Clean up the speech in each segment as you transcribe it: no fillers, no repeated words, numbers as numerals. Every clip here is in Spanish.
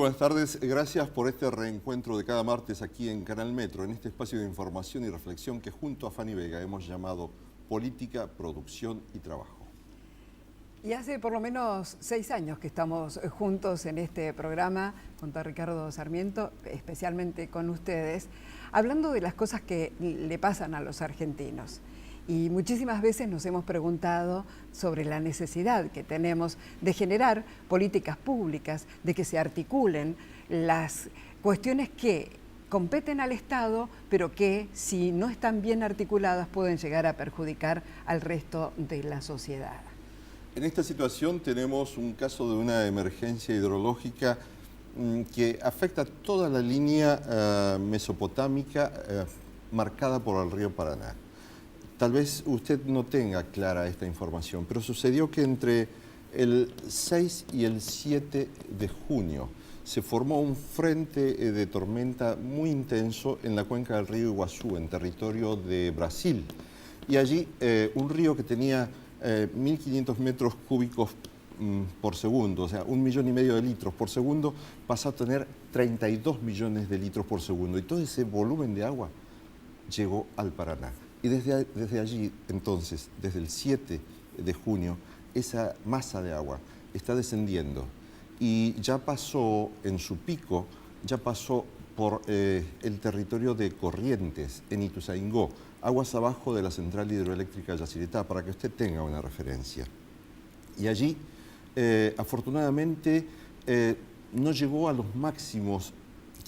buenas tardes. Gracias por este reencuentro de cada martes aquí en Canal Metro, en este espacio de información y reflexión que junto a Fanny Vega hemos llamado Política, Producción y Trabajo. Y hace por lo menos 6 años que estamos juntos en este programa, junto a Ricardo Sarmiento, especialmente con ustedes, hablando de las cosas que le pasan a los argentinos. Y muchísimas veces nos hemos preguntado sobre la necesidad que tenemos de generar políticas públicas, de que se articulen las cuestiones que competen al Estado, pero que si no están bien articuladas pueden llegar a perjudicar al resto de la sociedad. En esta situación tenemos un caso de una emergencia hidrológica que afecta toda la línea mesopotámica marcada por el río Paraná. Tal vez usted no tenga clara esta información, pero sucedió que entre el 6 y el 7 de junio se formó un frente de tormenta muy intenso en la cuenca del río Iguazú, en territorio de Brasil. Y allí un río que tenía 1.500 metros cúbicos por segundo, o sea, 1,5 millones de litros por segundo, pasó a tener 32 millones de litros por segundo. Y todo ese volumen de agua llegó al Paraná. Y desde allí, entonces, desde el 7 de junio, esa masa de agua está descendiendo y ya pasó en su pico, ya pasó por el territorio de Corrientes, en Ituzaingó, aguas abajo de la central hidroeléctrica Yacyretá, para que usted tenga una referencia. Y allí, afortunadamente, no llegó a los máximos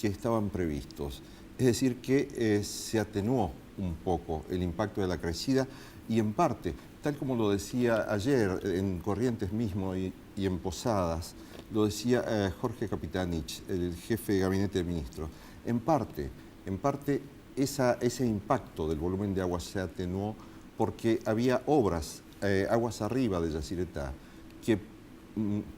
que estaban previstos. Es decir, que se atenuó un poco el impacto de la crecida y en parte, tal como lo decía ayer en Corrientes mismo y en Posadas, lo decía Jorge Capitanich, el jefe de gabinete del ministro, en parte ese impacto del volumen de agua se atenuó porque había obras aguas arriba de Yacyretá que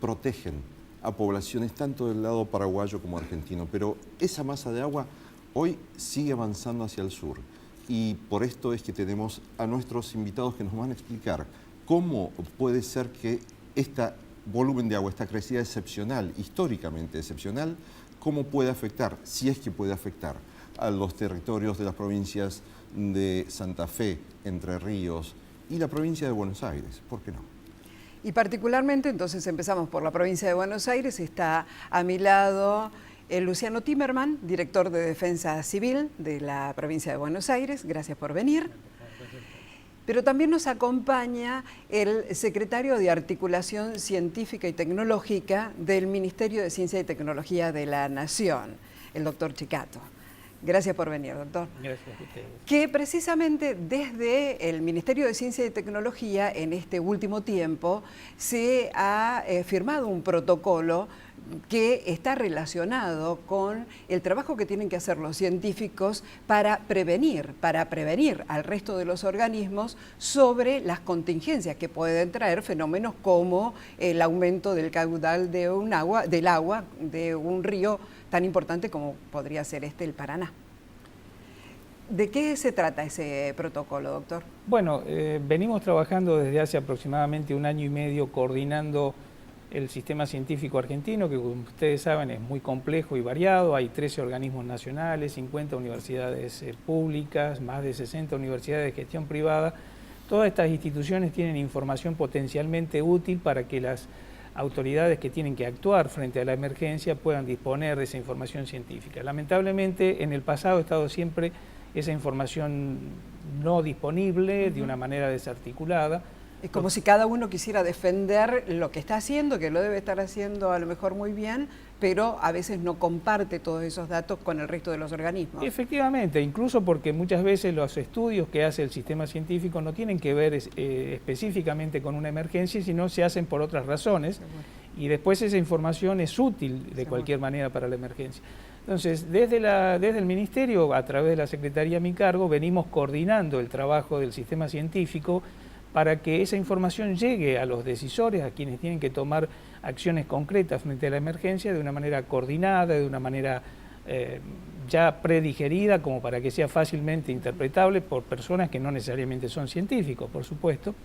protegen a poblaciones tanto del lado paraguayo como argentino, pero esa masa de agua hoy sigue avanzando hacia el sur y por esto es que tenemos a nuestros invitados que nos van a explicar cómo puede ser que este volumen de agua, esta crecida excepcional, históricamente excepcional, cómo puede afectar, si es que puede afectar, a los territorios de las provincias de Santa Fe, Entre Ríos y la provincia de Buenos Aires, ¿por qué no? Y particularmente, entonces empezamos por la provincia de Buenos Aires, está a mi lado Luciano Timerman, director de Defensa Civil de la provincia de Buenos Aires, gracias por venir. Pero también nos acompaña el secretario de Articulación Científica y Tecnológica del Ministerio de Ciencia y Tecnología de la Nación, el doctor Chicato. Gracias por venir, doctor. Gracias a ustedes. Que precisamente desde el Ministerio de Ciencia y Tecnología, en este último tiempo, se ha firmado un protocolo que está relacionado con el trabajo que tienen que hacer los científicos para prevenir al resto de los organismos sobre las contingencias que pueden traer fenómenos como el aumento del caudal del agua de un río tan importante como podría ser el Paraná. ¿De qué se trata ese protocolo, doctor? Bueno, venimos trabajando desde hace aproximadamente 1 año y medio coordinando el sistema científico argentino, que como ustedes saben es muy complejo y variado. Hay 13 organismos nacionales, 50 universidades públicas, más de 60 universidades de gestión privada. Todas estas instituciones tienen información potencialmente útil para que las autoridades que tienen que actuar frente a la emergencia puedan disponer de esa información científica. Lamentablemente, en el pasado ha estado siempre esa información no disponible, de una manera desarticulada. Es como si cada uno quisiera defender lo que está haciendo, que lo debe estar haciendo a lo mejor muy bien, pero a veces no comparte todos esos datos con el resto de los organismos. Efectivamente, incluso porque muchas veces los estudios que hace el sistema científico no tienen que ver específicamente con una emergencia, sino se hacen por otras razones, y después esa información es útil de cualquier manera para la emergencia. Entonces, desde el Ministerio, a través de la Secretaría a mi cargo, venimos coordinando el trabajo del sistema científico para que esa información llegue a los decisores, a quienes tienen que tomar acciones concretas frente a la emergencia de una manera coordinada, de una manera ya predigerida, como para que sea fácilmente interpretable por personas que no necesariamente son científicos, por supuesto.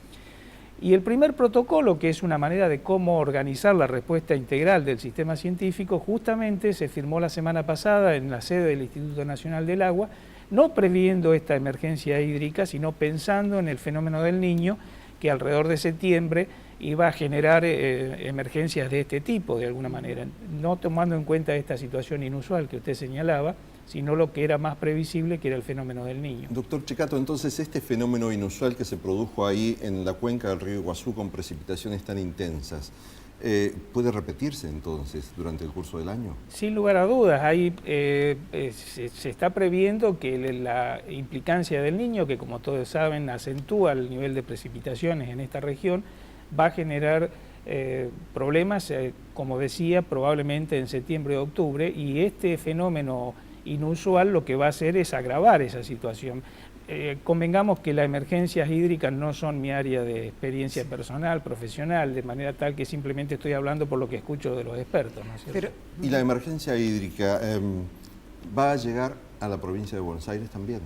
Y el primer protocolo, que es una manera de cómo organizar la respuesta integral del sistema científico, justamente se firmó la semana pasada en la sede del Instituto Nacional del Agua, no previendo esta emergencia hídrica, sino pensando en el fenómeno del Niño, que alrededor de septiembre iba a generar emergencias de este tipo, de alguna manera, no tomando en cuenta esta situación inusual que usted señalaba, sino lo que era más previsible, que era el fenómeno del Niño. Doctor Ceccato, entonces este fenómeno inusual que se produjo ahí en la cuenca del río Iguazú con precipitaciones tan intensas, ¿puede repetirse entonces durante el curso del año? Sin lugar a dudas, ahí se está previendo que la implicancia del Niño, que como todos saben acentúa el nivel de precipitaciones en esta región, va a generar problemas, como decía, probablemente en septiembre o octubre, y este fenómeno inusual lo que va a hacer es agravar esa situación. Convengamos que las emergencias hídricas no son mi área de experiencia personal, profesional, de manera tal que simplemente estoy hablando por lo que escucho de los expertos, ¿no es cierto? ¿Y la emergencia hídrica va a llegar a la provincia de Buenos Aires también?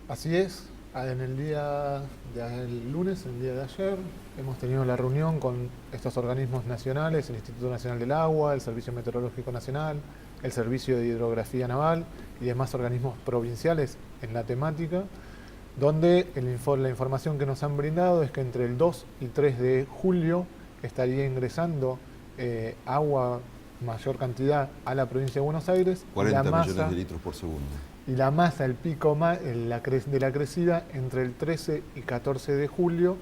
Así es. En el día del lunes, el día de ayer, hemos tenido la reunión con estos organismos nacionales, el Instituto Nacional del Agua, el Servicio Meteorológico Nacional, el Servicio de Hidrografía Naval y demás organismos provinciales en la temática, donde la información que nos han brindado es que entre el 2 y 3 de julio estaría ingresando agua mayor cantidad a la provincia de Buenos Aires. 40 millones de litros por segundo. Y la masa, el pico de la crecida entre el 13 y 14 de julio,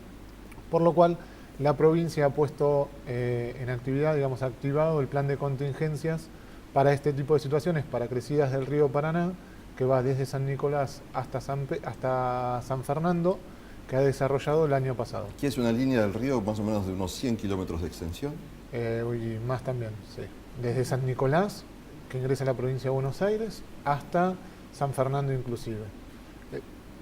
por lo cual la provincia ha puesto en actividad, digamos, activado el plan de contingencias para este tipo de situaciones, para crecidas del río Paraná, que va desde San Nicolás hasta San Fernando, que ha desarrollado el año pasado. ¿Qué es una línea del río más o menos de unos 100 kilómetros de extensión? Y más también, sí. Desde San Nicolás, que ingresa a la provincia de Buenos Aires, hasta San Fernando inclusive.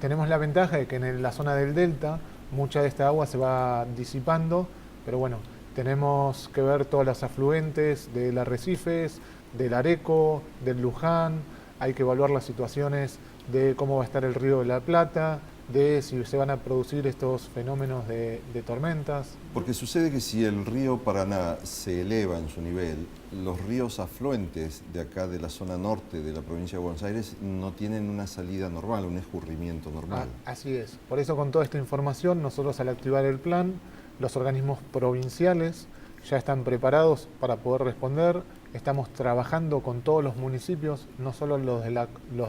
Tenemos la ventaja de que en la zona del delta mucha de esta agua se va disipando, pero bueno, tenemos que ver todas las afluentes del Arrecifes, del Areco, del Luján, hay que evaluar las situaciones de cómo va a estar el río de la Plata, de si se van a producir estos fenómenos de tormentas. Porque sucede que si el río Paraná se eleva en su nivel, los ríos afluentes de acá de la zona norte de la provincia de Buenos Aires no tienen una salida normal, un escurrimiento normal. Así es. Por eso con toda esta información, nosotros al activar el plan, los organismos provinciales ya están preparados para poder responder. Estamos trabajando con todos los municipios, no solo los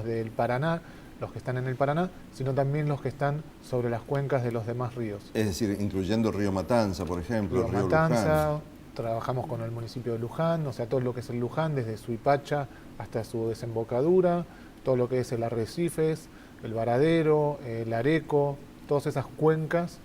del Paraná, los que están en el Paraná, sino también los que están sobre las cuencas de los demás ríos. Es decir, incluyendo el río Matanza, por ejemplo, el río Matanza, Luján. Trabajamos con el municipio de Luján, o sea, todo lo que es el Luján, desde Suipacha hasta su desembocadura, todo lo que es el Arrecifes, el Varadero, el Areco, todas esas cuencas.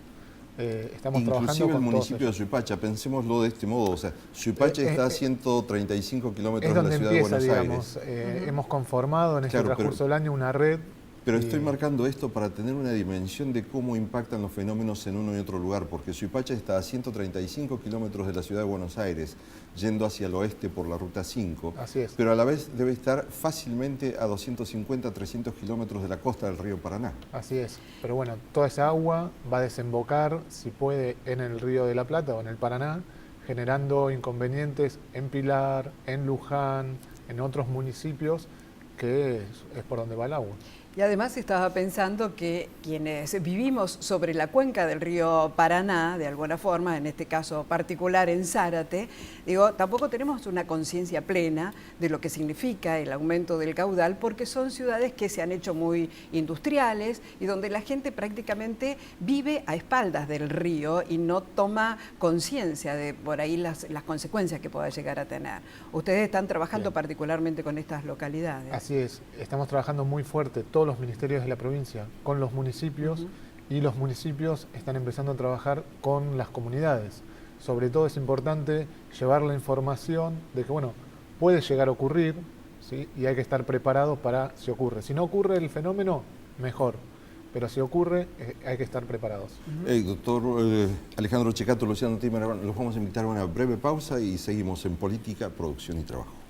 Estamos trabajando inclusive con el municipio de Suipacha, pensémoslo de este modo, o sea, Suipacha está a 135 kilómetros de la ciudad de Buenos Aires. Hemos conformado en este transcurso del año una red. Pero estoy marcando esto para tener una dimensión de cómo impactan los fenómenos en uno y otro lugar, porque Suipacha está a 135 kilómetros de la ciudad de Buenos Aires, yendo hacia el oeste por la Ruta 5, Así es. pero a la vez debe estar fácilmente a 250, 300 kilómetros de la costa del río Paraná. Así es, pero bueno, toda esa agua va a desembocar, si puede, en el río de la Plata o en el Paraná, generando inconvenientes en Pilar, en Luján, en otros municipios, que es por donde va el agua. Y además estaba pensando que quienes vivimos sobre la cuenca del río Paraná, de alguna forma, en este caso particular en Zárate, digo, tampoco tenemos una conciencia plena de lo que significa el aumento del caudal, porque son ciudades que se han hecho muy industriales y donde la gente prácticamente vive a espaldas del río y no toma conciencia de por ahí las consecuencias que pueda llegar a tener. Ustedes están trabajando particularmente con estas localidades. Así es, estamos trabajando muy fuerte, todos los ministerios de la provincia, con los municipios, y los municipios están empezando a trabajar con las comunidades. Sobre todo es importante llevar la información de que, bueno, puede llegar a ocurrir, ¿sí? Y hay que estar preparado para si ocurre. Si no ocurre el fenómeno, mejor. Pero si ocurre, hay que estar preparados. Doctor Alejandro Ceccato, Luciano Timerman, los vamos a invitar a una breve pausa y seguimos en Política, Producción y Trabajo.